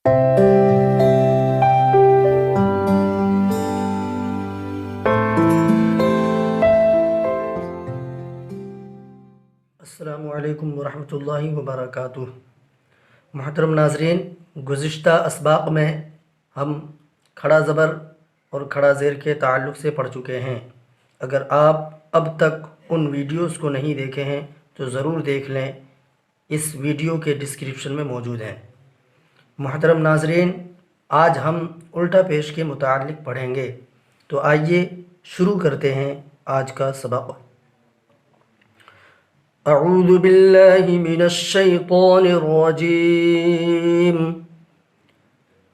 السلام علیکم ورحمۃ اللہ وبرکاتہ۔ محترم ناظرین، گزشتہ اسباق میں ہم کھڑا زبر اور کھڑا زیر کے تعلق سے پڑھ چکے ہیں۔ اگر آپ اب تک ان ویڈیوز کو نہیں دیکھے ہیں تو ضرور دیکھ لیں، اس ویڈیو کے ڈسکرپشن میں موجود ہیں۔ محترم ناظرین، آج ہم الٹا پیش کے متعلق پڑھیں گے، تو آئیے شروع کرتے ہیں آج کا سبق۔ اعوذ باللہ من الشیطان الرجیم،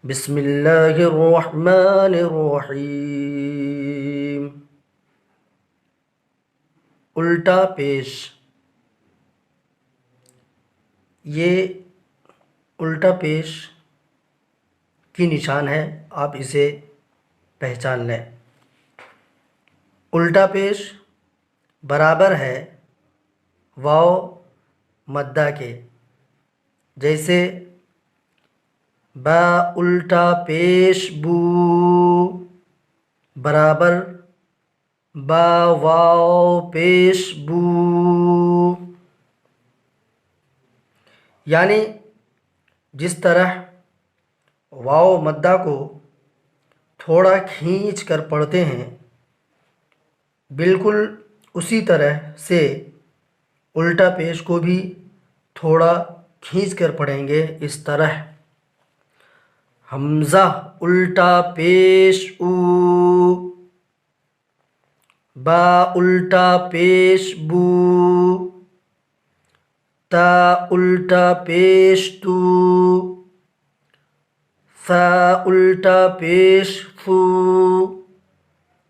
بسم اللہ الرحمن الرحیم۔ الٹا پیش، یہ الٹا پیش کی نشان ہے، آپ اسے پہچان لیں۔ الٹا پیش برابر ہے واو مدہ کے، جیسے با الٹا پیش بو برابر با واو پیش بو، یعنی جس طرح واو مدہ کو تھوڑا کھینچ کر پڑھتے ہیں، بالکل اسی طرح سے الٹا پیش کو بھی تھوڑا کھینچ کر پڑھیں گے، اس طرح حمزہ الٹا پیش او، با الٹا پیش بو، تا الٹا پیش تو، ثا الٹا پیش ثو،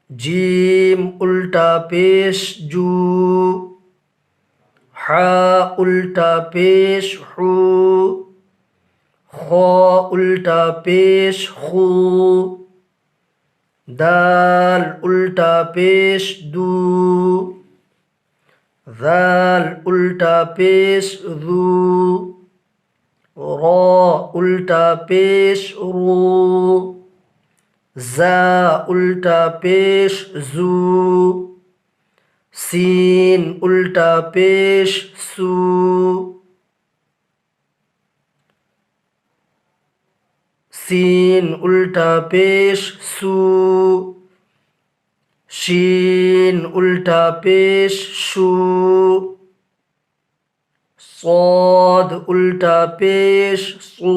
جیم الٹا پیش جو، حا الٹا پیش حو، خا الٹا پیش خو، دال الٹا پیش دو، ذال الٹا پیش ذو، را الٹا پیش رو، زا الٹا پیش زو، سین الٹا پیش سو، سین الٹا پیش سو، شین الٹا پیش شو، صاد الٹا پیش صو،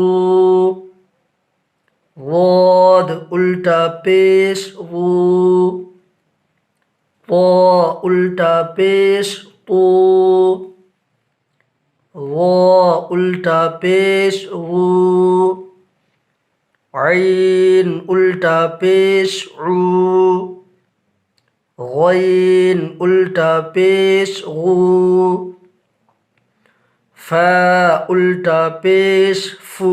غاد الٹا پیش غو، طا الٹا پیش طو، غا الٹا پیش غو، عین الٹا پیش عو، غین الٹا پیش غو، فا الٹا پیش فو،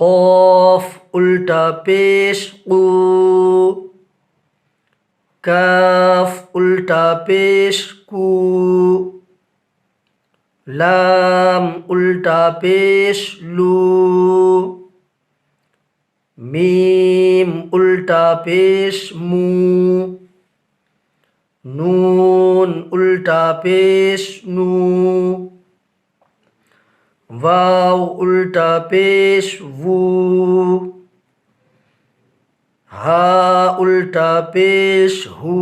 قاف الٹا پیش قو، کاف الٹا پیش کو، لام الٹا پیش لو، میم الٹا پیش مو، نون الٹا پیش نو، واو الٹا پیش وو، ہا الٹا پیش ہو،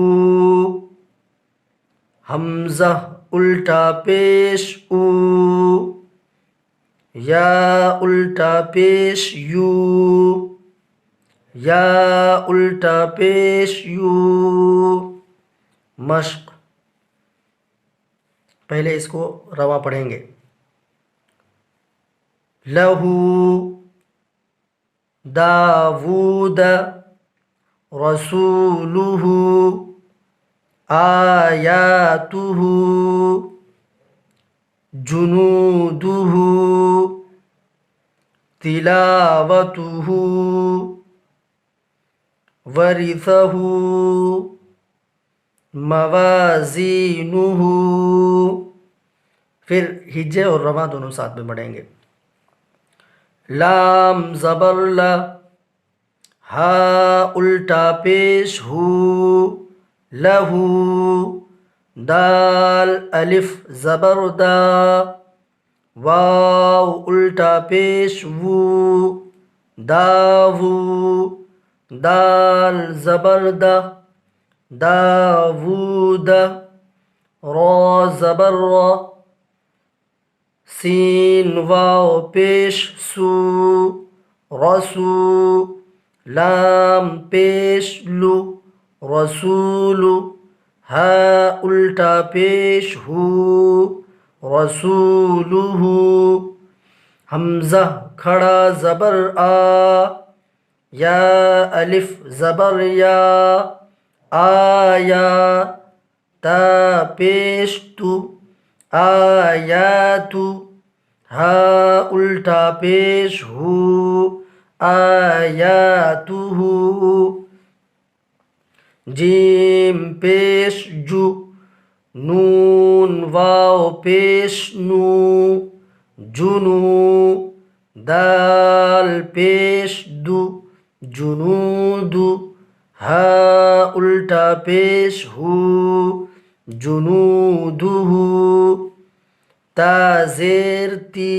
حمزہ الٹا پیش او، یا الٹا پیش یو، یا الٹا پیش یو۔ مشق، پہلے اس کو رواں پڑھیں گے۔ لہو داود رسولہ آیاتہ جنودہ تلاوتہ ورثہ موازینہ۔ پھر ہجے اور رواں دونوں ساتھ میں پڑھیں گے۔ لام زبر لا، ہا الٹا پیش ہو لہو، دال الف زبر دا، واو الٹا پیش وو داوو، دال زبر دا داوود، را زبر را، سین واو پیش سو رسو، لام پیش لو رسولو، ہا الٹا پیش ہو رسولہ، حمزہ کھڑا زبر آ، یا الف زبر یا، آیا، تا پیش تو آیاتو، ہا الٹا پیش ہو آیاتہ، جیم پیش جو، نون واو پیش نو جنو، دال پیش دو جنود، ہا الٹا پیش ہو جنودہ، تا زیر تی،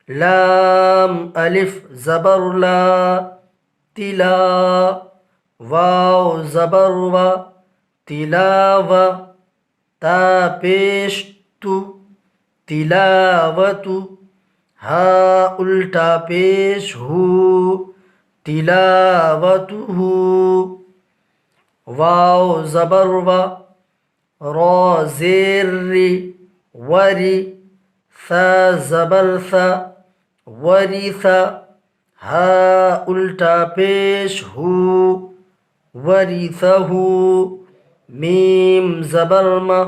لام الف زبر لا تلا، واو زبر و تلاو، تا پیش تو تلاوت، ہا الٹا پیش ہو تلاوتہ، واو زبر و، را زیر ری وری، ثا زبر ثا ورث، ہا الٹا پیش ہو ورثہ، میم زبر ما،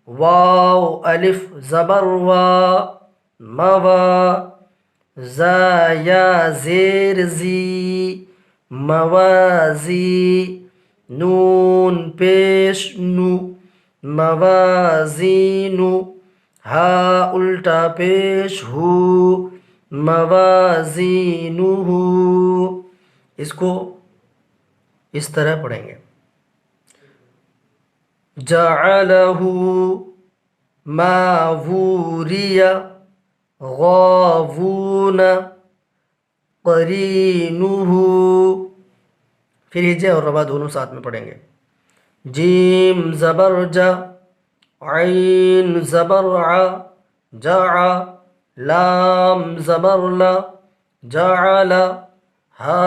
واو الف زبر وا موا، زا یا زیر زی موازی، نون پیش نو موازینو، ہا الٹا پیش ہو موازینہ، اس کو اس طرح پڑھیں گے، جعلہ ماووری غاوون قرینہ، پھر ہجے اور ربا دونوں ساتھ میں پڑھیں گے، جیم زبر جا، عین زبر ع جع، لام زبر لا جعل، ہا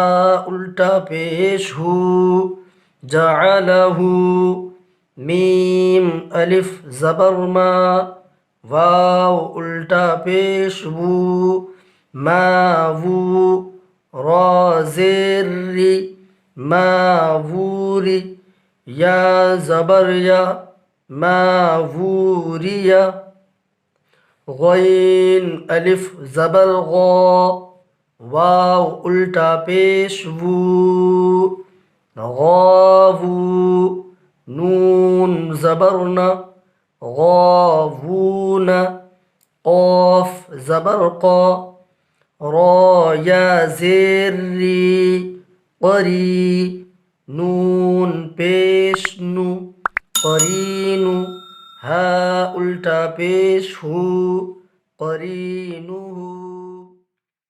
الٹا پیش ہو جعلہ، میم الف زبر ما، واو الٹا پیش وو ماوو، را زیر ری ماووری، یا زبر یا ماووریا، غین الف زبر غا، واو الٹا پیش وو غاوو، نون زبر نا غاوون، قاف زبر قا، را یا زیر ری قری، نون پیش نو قرینو، ہا الٹا پیش ہو قرینو۔